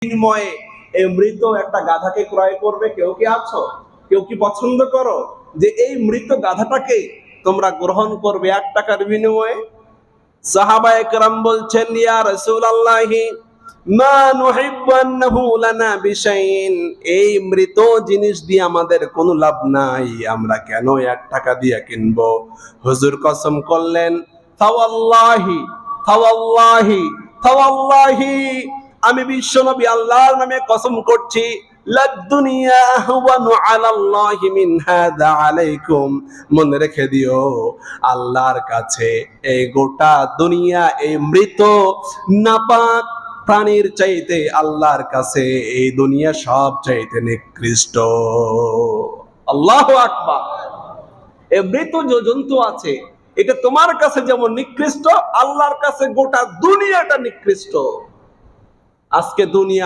বিনিময়ে এই মৃত একটা গাধাকে ক্রয় করবে? কেউ কি আছো? কেউ কি পছন্দ করো যে এই মৃত গাধাটাকে তোমরা গ্রহণ করবে 1 টাকার বিনিময়ে? সাহাবায়ে কেরাম বলছেন, ইয়া রাসূলুল্লাহি মা নুহিব্বু আন্নাহু লানা বিশাইইন, এই মৃত জিনিস দিয়ে আমাদের কোনো লাভ নাই, আমরা কেন 1 টাকা দিয়ে কিনবো? হুজুর কসম করলেন, ফাওয়াল্লাহি ফাওয়াল্লাহি ফাওয়াল্লাহি, আমি বিশ্বনবী আল্লাহর নামে কসম করছি, লাদ-দুনিয়া আহওয়ানু আলাল্লাহি মিন হাযা আলাইকুম, মনে রেখে দিও আল্লাহর কাছে এই গোটা দুনিয়া, এই মৃত নাপাক প্রাণীর চাইতে আল্লাহর কাছে এই দুনিয়া সব চাইতে নিকৃষ্ট। আল্লাহু আকবার। এই মৃত যে জন্তু আছে এটা তোমার কাছে যেমন নিকৃষ্ট, আল্লাহর কাছে গোটা দুনিয়াটা নিকৃষ্ট। আজকে দুনিয়া